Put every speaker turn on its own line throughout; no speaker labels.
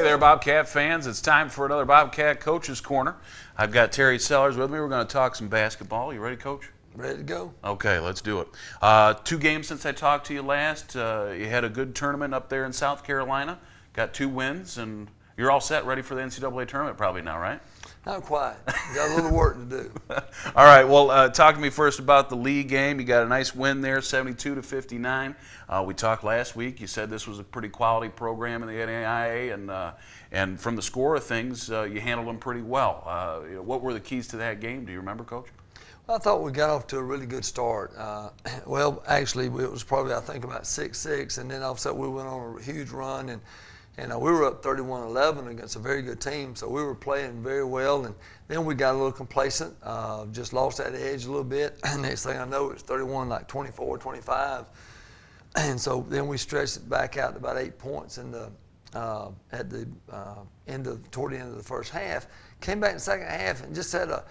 there, Bobcat fans. It's time for another Bobcat Coach's Corner. I've got Terry Sellers with me. We're going to talk some basketball. You ready, Coach?
Ready to go.
Okay, let's do it. 2 games since I talked to you last. You had a good tournament up there in South Carolina. Got 2 wins, and you're all set, ready for the NCAA tournament probably now, right?
Not quite. Got a little work to do.
All right, well, talk to me first about the league game. You got a nice win there, 72-59. We talked last week. You said this was a pretty quality program in the NAIA, and from the score of things, you handled them pretty well. What were the keys to that game? Do you remember, Coach?
Well, I thought we got off to a really good start. Well, actually, it was probably, I think, about 6-6, and then all of a sudden we went on a huge run, and we were up 31-11 against a very good team, so we were playing very well. And then we got a little complacent, just lost that edge a little bit. Next thing I know, it's 24-25. And so then we stretched it back out to about 8 points toward the end of the first half. Came back in the second half and just had a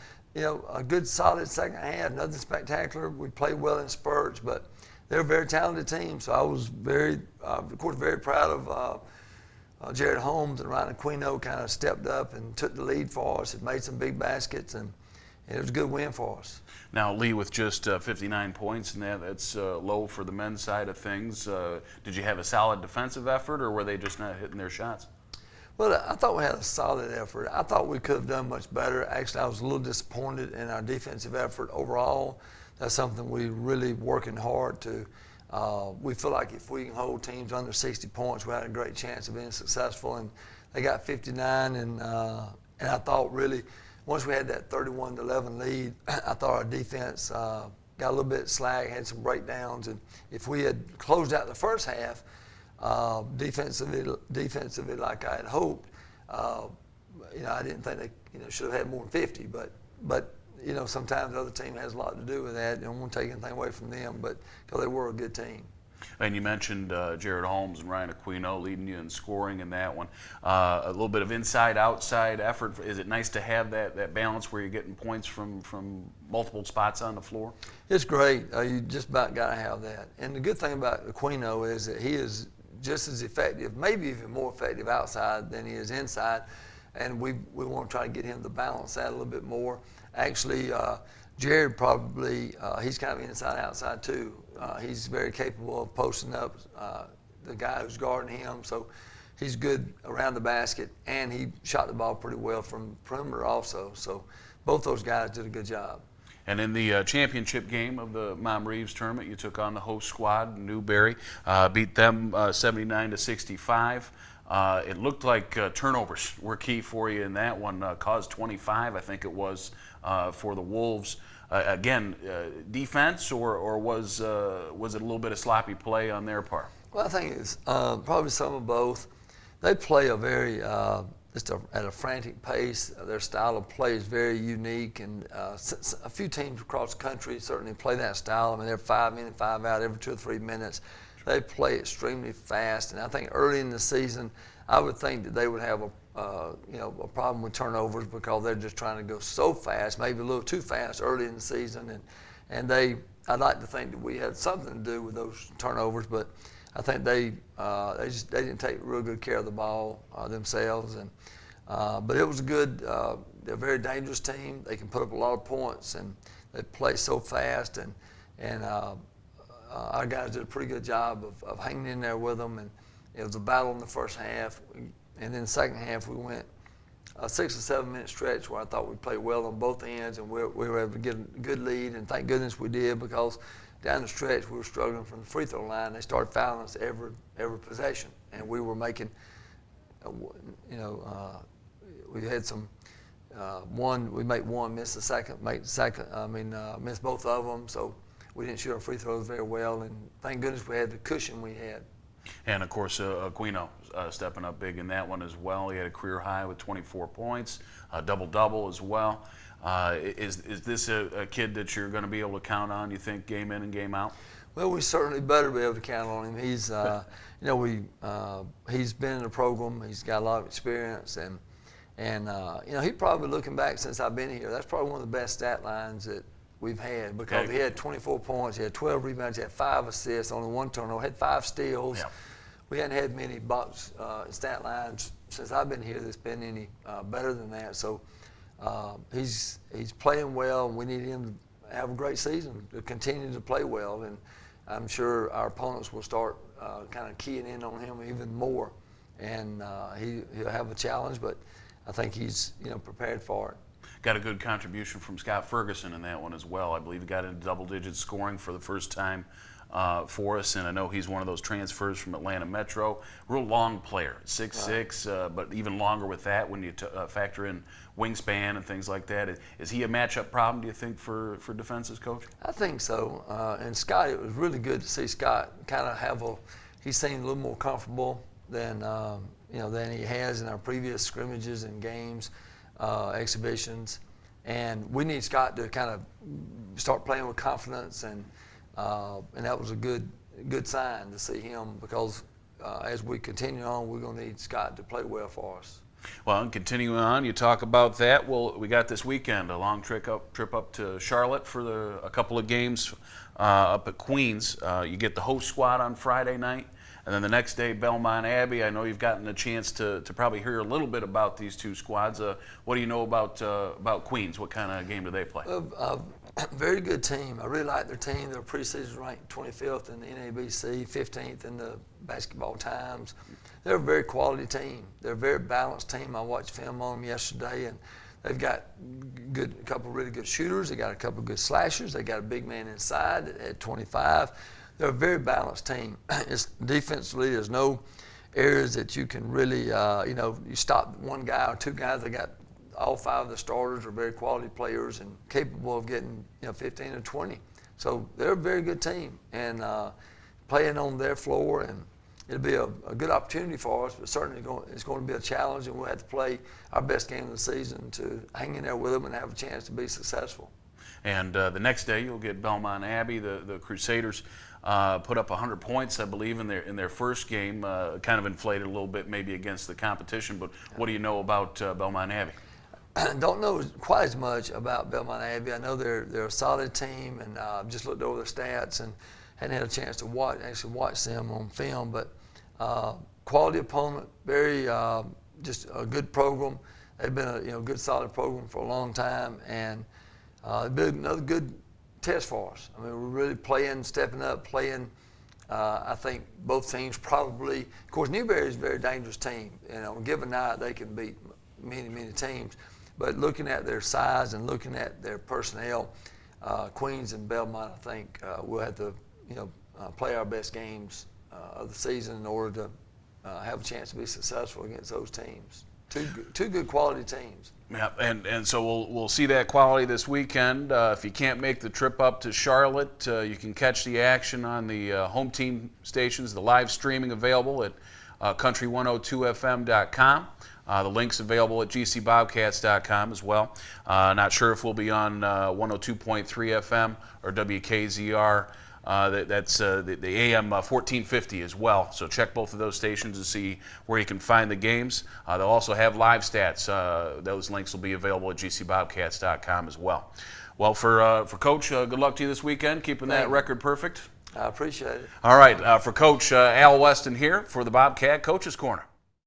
good solid second half. Nothing spectacular. We played well in spurts, but they're a very talented team. So I was very proud of Jared Holmes and Ryan Aquino. Kind of stepped up and took the lead for us. It made some big baskets, and it was a good win for us.
Now, Lee, with just 59 points, and that's low for the men's side of things. Did you have a solid defensive effort, or were they just not hitting their shots?
Well, I thought we had a solid effort. I thought we could have done much better. Actually, I was a little disappointed in our defensive effort overall. That's something we're really working hard to. We feel like if we can hold teams under 60 points, we had a great chance of being successful. And they got 59, and I thought really once we had that 31-11 lead, I thought our defense got a little bit slack, had some breakdowns, and if we had closed out the first half defensively like I had hoped, I didn't think they should have had more than 50, but sometimes the other team has a lot to do with that. I don't want to take anything away from them, but because they were a good team.
And you mentioned Jared Holmes and Ryan Aquino leading you in scoring in that one. A little bit of inside-outside effort. Is it nice to have that balance where you're getting points from multiple spots on the floor? It's
great. You just about got to have that. And the good thing about Aquino is that he is just as effective, maybe even more effective outside than he is inside. And we want to try to get him to balance that a little bit more. Actually, Jared probably, he's kind of inside-outside too. He's very capable of posting up the guy who's guarding him. So he's good around the basket, and he shot the ball pretty well from perimeter also. So both those guys did a good job.
And in the championship game of the Mom Reeves tournament, you took on the host squad, Newberry, beat them 79-65. It looked like turnovers were key for you in that one. Caused 25, I think it was, for the Wolves. Again, defense, or was it a little bit of sloppy play on their part?
Well, I think it's probably some of both. They play a very at a frantic pace. Their style of play is very unique, and a few teams across the country certainly play that style. I mean, they're 5 in, 5 out every 2 or 3 minutes. They play extremely fast, and I think early in the season, I would think that they would have a problem with turnovers because they're just trying to go so fast, maybe a little too fast early in the season, and I'd like to think that we had something to do with those turnovers, but I think they didn't take real good care of the ball themselves, but it was a good. They're a very dangerous team. They can put up a lot of points, and they play so fast, and our guys did a pretty good job of hanging in there with them, and it was a battle in the first half, and then the second half we went a 6 or 7 minute stretch where I thought we played well on both ends, and we were able to get a good lead, and thank goodness we did, because down the stretch we were struggling from the free throw line. They started fouling us every possession, and we were making, we had some we made one, miss the second, miss both of them, so we didn't shoot our free throws very well, and thank goodness we had the cushion we had.
And of course, Aquino stepping up big in that one as well. He had a career high with 24 points, a double-double as well. Is this a kid that you're going to be able to count on, you think, game in and game out?
Well, we certainly better be able to count on him. He's, he's been in the program. He's got a lot of experience, and he probably, looking back since I've been here, that's probably one of the best stat lines that we've had, because he had 24 points, he had 12 rebounds, he had 5 assists, only 1 turnover, had 5 steals. Yeah. We hadn't had many box stat lines since I've been here that's been any better than that. So he's playing well, and we need him to have a great season, to continue to play well. And I'm sure our opponents will start kind of keying in on him even more, and he'll have a challenge, but I think he's prepared for it.
Got a good contribution from Scott Ferguson in that one as well. I believe he got into double-digit scoring for the first time for us, and I know he's one of those transfers from Atlanta Metro. Real long player, 6'6", but even longer with that when you factor in wingspan and things like that. Is he a matchup problem, do you think, for defenses, Coach?
I think so. And Scott, it was really good to see Scott kind of he seemed a little more comfortable than than he has in our previous scrimmages and games, exhibitions. And we need Scott to kind of start playing with confidence, and that was a good sign to see him, because as we continue on, we're going to need Scott to play well for us.
Well, and continuing on, you talk about that. Well, we got this weekend a long trip up to Charlotte for a couple of games up at Queens. You get the host squad on Friday night, and then the next day Belmont Abbey. I know you've gotten a chance to probably hear a little bit about these two squads. What do you know about Queens? What kind of game do they play?
Very good team. I really like their team. They're preseason ranked 25th in the NABC, 15th in the Basketball Times. They're a very quality team. They're a very balanced team. I watched film on them yesterday, and they've got a couple of really good shooters. They got a couple of good slashers. They got a big man inside at 25. They're a very balanced team. Defensively, there's no areas that you can really, you stop one guy or two guys. They got all five of the starters are very quality players and capable of getting 15 or 20. So they're a very good team, and playing on their floor, and it'll be a good opportunity for us, but certainly it's going to be a challenge, and we'll have to play our best game of the season to hang in there with them and have a chance to be successful.
And the next day you'll get Belmont Abbey. The Crusaders put up 100 points, I believe, in their first game. Kind of inflated a little bit maybe against the competition, but what do you know about Belmont Abbey?
Don't know quite as much about Belmont Abbey. I know they're a solid team, and just looked over their stats and hadn't had a chance to watch them on film. But quality opponent, very just a good program. They've been a good solid program for a long time, and it's been another good test for us. I mean, we're really stepping up, playing. I think both teams probably. Of course, Newberry is a very dangerous team. On a given night, they can beat many teams. But looking at their size and looking at their personnel, Queens and Belmont, I think we'll have to, play our best games of the season in order to have a chance to be successful against those teams. Two good quality teams.
Yeah, and so we'll see that quality this weekend. If you can't make the trip up to Charlotte, you can catch the action on the home team stations. The live streaming available at country102fm.com. The link's available at gcbobcats.com as well. Not sure if we'll be on 102.3 FM or WKZR. That's the AM 1450 as well. So check both of those stations to see where you can find the games. They'll also have live stats. Those links will be available at gcbobcats.com as well. Well, for Coach, good luck to you this weekend, keeping that record perfect.
I appreciate it.
All right, for Coach Al Weston here for the Bobcat Coach's Corner.